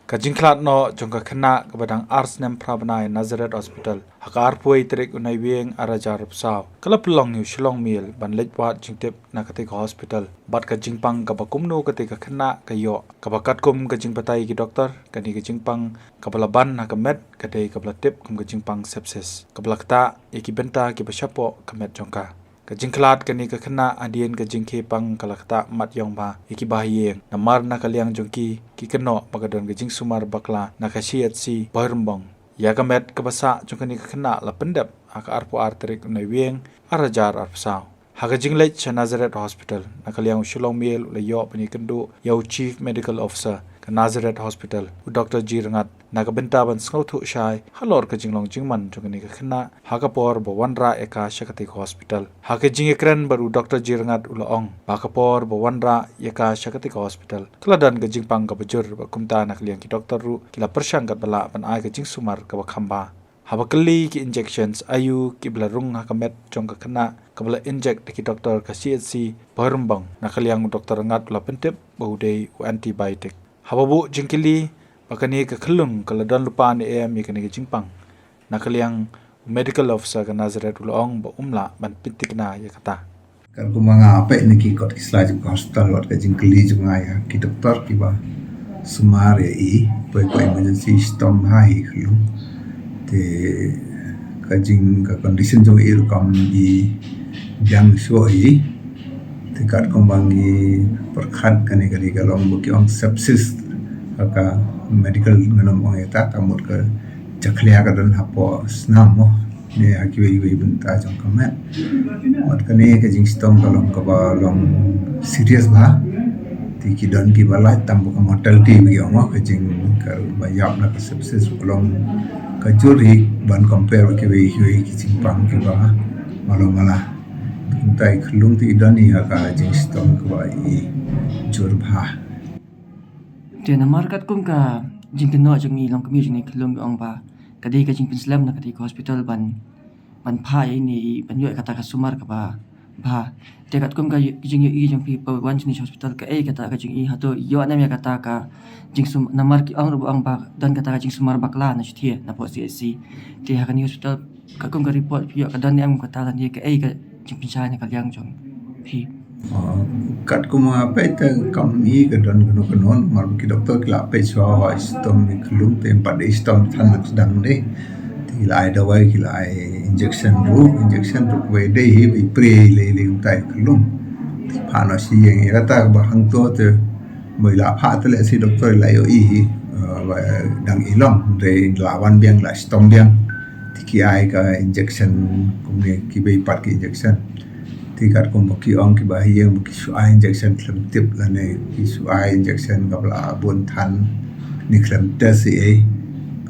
Kajingklat no jongka kena kepadang ars nem prabanai Nazareth Hospital hakar puai terik unai wieng arajar psaw kala pelong yu shilong mil ban lejwat jingtip na katika hospital bat kajingpang kabakumno ketika kena kayo kabakat kum kajingpatai ki doktor kani kajingpang kabalaban na kamet kadai kabalatip kum kajingpang sepsis kabalakta iki benta ki basyapo kamet jongka Kajingklat kani kakena adien kajingke pang kalakta mat yong ba iki bahiyeng namar na kaliang jongki ki keno pagadon kajing sumar bakla na kasiyat si bahirumbong ya kamet kabasa jongkani kakena la pendep aka arpo arterik unai wieng arajar arpsaw Hakajing lech sa Nazareth Hospital na kaliang usulong miel ulayo panikendu yaw Chief Medical Officer ka Nazareth Hospital u Dr. G. Rangat nakabentaban skautu syai halor kajinglong jingman jongani kakena hakapor bawanra eka syakatik hospital hakajing ekren baru Dr. G. Rangat ulaong bakapor bawanra eka syakatik hospital keladan kajing pang kabajur bakumta na kaliang ki doktor ru kila persangkat bala pan ai kajing sumar kabakamba Habakali ki injections ayu ki belarung hakamet jong kena kabla inject ki doktor ka CHC Bahirumbong na kaliang doktor ngat la pentip bahudai u antibiotic hababu jingkili bakani ka khlung kaladan lupa ni am yakani ka jingpang na kaliang medical officer ka Nazareth ulong ba umla ban pintik na yakata kan kumanga apa ini ki kot kisla jung hospital wat ka jingkili jung ya ki doktor ki ba sumar ya i poi emergency stom hai khlung te kajing ka condition jong ir kam i jang so i te kat kombang i perkhat kani kani kalong buki ong sepsis ka medical nganam ong eta kamut ka jaklia ka dan hapo snam mo ne akiwe iwe bunta jong kamet mat kani kajing stom kalong ka ba long serious ba ti ki don ki balai tambu ka mortality bi ong kajing ka bayap na ka sepsis kalong kajuri ban compare ke we ki simpang ke ba malo mala tai khlung ti dani ka jing stom ko i jur bha te na markat kum ka jing no jing ni long kami jing ni khlung ong ba kadai ka jing pinslam na kadai hospital ban pha ni ban yo kata ka sumar ka ba te kat kum ka jing i jing pi wan jing hospital ka kata ka jing i hato yo na me kata ka jing sum namar ki ang ro ang ba dan kata ka jing sumar bakla na chithie na po CSC te ha kan hospital ka kum ka report yo ka dan am kata la ni ka jing pinsai na ka liang jong pi kat kuma pe te kam i ka don kono konon mar ki doktor kla pe chwa stom ni khlung te pa de stom than nak sedang de ti lai da wai ki lai injection ru we de hi we pre le tai khlung pha no si yang ya ta ba hang to te mới là pha te le si doktor lai yo i dang ilong de la wan biang la stom biang ti ki ai ka injection kum ne ki be pat ki injection ti kat kum ki ong ki ba hi yang ki su ai injection klem tip la ne ki su ai injection ka bla bon than ni klem te si e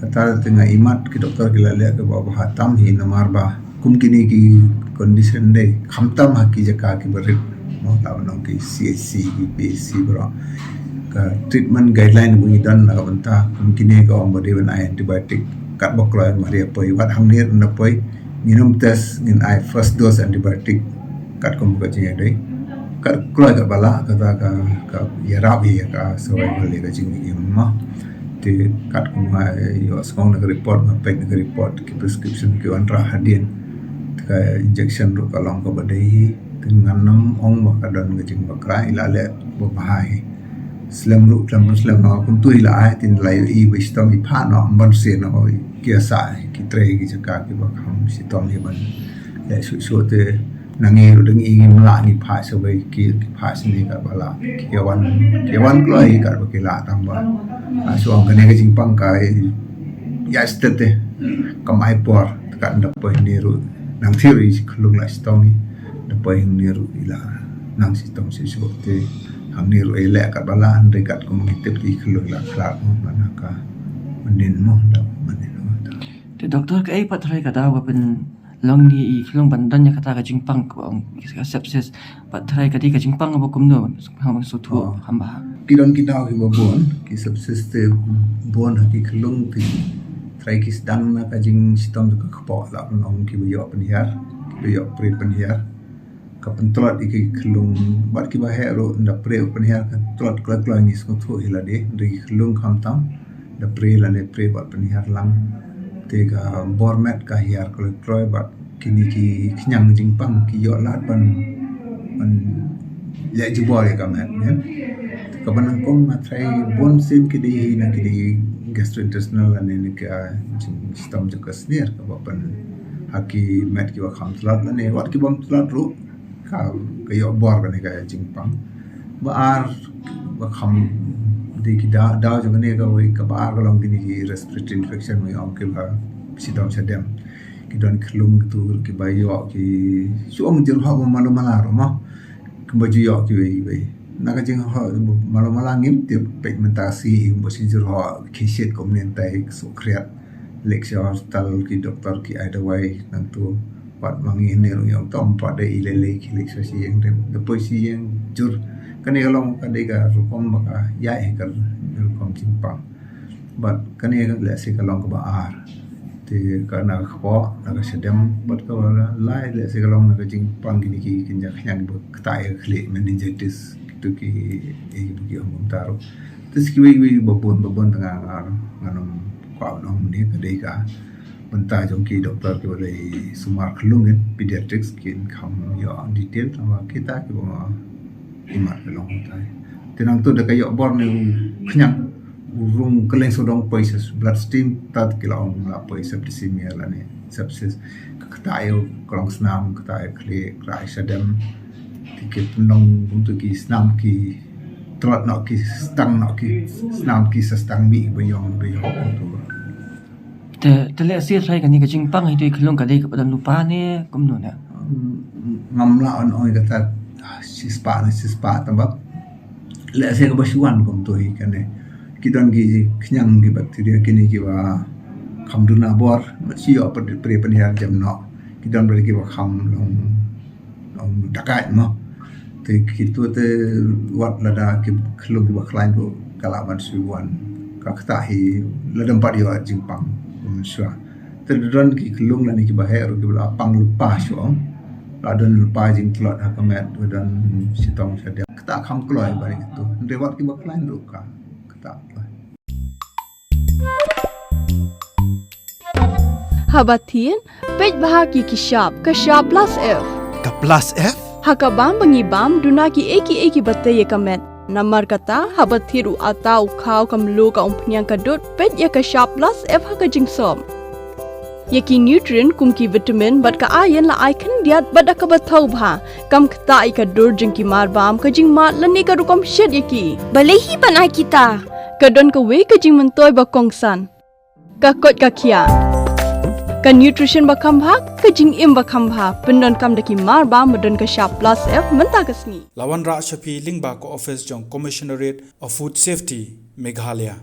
kata tengah imat ki doktor ki la le ka ba hatam hi namar ba kum kini ki condition de khamtam ha ki jaka ki berit mo ta nong ki CSC ki PC bro ka treatment guideline bunyi dan na banta kum kini ka ong bodi ban antibiotic kat bokloy maria poi wat hamnir na poi minum test in I first dose antibiotic kat kum ka jing dei kat kloy ka bala kata ka ya rabi ka survival le ka jing ni ma te kat kum yo skong na report ma pek na report ki prescription ki antra hadien ka injection ru ka long ka badai dengan nam ong ba ka don ka jing bakra ila le bo bahai slam no kum tu ila ai tin lai i wisdom i pha no ban se no kia sa ki tre ki jaka ki ba kham si tom hi ban le su te nangi ru ding i mla ni pha so bai ki pha sini ka bala ki wan kloi ka ba ki la tam ba so ang kane ka jing pang ka ya state kamai por ka nda po ni ru nang theory khulung la stong ni nda po ni ru ila nang si tom si so te hang ni ru ele ka bala andre kat ko mitip ki khulung la khlak mo manaka manin mo da manin mo te doktor ka patrai ka daw ben long ni i khlong ban dan ya kata ka jingpang ko ang sepsis patrai ka di ka jingpang ba kum no hang so thu hamba kiron ki daw ki bon ki sepsis te bon ha ki khlung ti trai ki sedang na ka jing stom ka kpo la nong ki yo pen hiar ki yo pre pen hiar ka pentlot iki khlung bat ki ba hero nda pre pen hiar ka tlot kla ni sko thu hila de ri khlung kham tam da pre la ne pre bat penihar lang te ka bormet ka hiar ko kroi bat kini ki knyang jingpang ki yo lat ban le jibor ya kamet ne ka banang kong matrai bon sim ki di na ki di gastrointestinal ane ne ka sistem jakas nier ka ban haki met ki wa kham tlat la ne wat ki bom tlat ru ka yo bor ka ne ka jingpang ba ar ba kham di ki da jo ne ka wei ka ba ka long ki respiratory infection mai ong ke ba sidam sadem ki don klung tu ki ba yo ki suong jil ha malu malaro ma ki ba ju yo ki wei na ka jing ha malu malangim ti pigmentasi bo si jil ha ki shit komnen tai so kreat lecture hospital ki doktor ki ada wai nang tu pat mangi ne ro yo tom pa de ile ki lecture si yang de poisi yang jur kani kalong kadi ka rukom baka yai ka rukom simpang but kani ka le si kalong ka baar ti kana kho na ka sedem but ka lai le si kalong na ka simpang kini ki kinja khang bu ktai khli meningitis tu ki e ki hom taro tis ki wi babon tengah nganom kwa nong ni kadi ka bentar jong ki doktor ki boleh sumar kelungin pediatrics kin kam yo detail sama kita ki bo imat long tai tenang tu dak yo bor ne khnyang urung keleng sodong poises blood stream tat kilong la pois septicemia la ne sepsis kata ayo kolong snam kata ayo kle krai sadam tiket nong untuk ki snam ki trot nak ki stang nak ki snam ki sestang mi beyong tu te le sia sai kan ni ka jingpang ai tu khlong ka dei ka padan lupa ne kum no na ngam la on oi kata sispa tambah le sia ka basuan kum tu kan ne kidon gi knyang gi bakteria kini ki wa kham duna bor si yo pre penhiar jam no kidon ber ki wa kham long dakai mo te kitu te wat lada ki khlong ki wa klain tu kala ban suwan ka kata hi ladam pa yo jingpang sua terdon ki kelung la ni ki bahe ro ki bla pang lupa sio la don lupa jing klot ha kamet dan sitong sadia kata kham kloi bari tu rewat ki baklain ro ka kata Habatin pej bahagi ki shop plus F Ka plus F? hakabam bangi bam duna ki eki batte ye kamet Namar kata habat thiru atau kau kam lu ka umpnyang kadut pet ya ka shop plus F ha ka jingsom. Yaki nutrient kum ki vitamin bat ka iron la icon diat bat ka bathau bha kam kta ai ka dur jing ki mar bam ka jing mat la ne ka rukom shed yaki. Balehi ban ai kita. Ka don ka we ka jing mentoy ba kongsan. Ka kot ka kia. Ka nutrition ba kam bha ka jing im ba kam bha pendon kam daki mar bam don ka shop plus F menta ka sngi. Lawan Ra Shafi Lingba ko office jong Commissionerate of Food Safety Meghalaya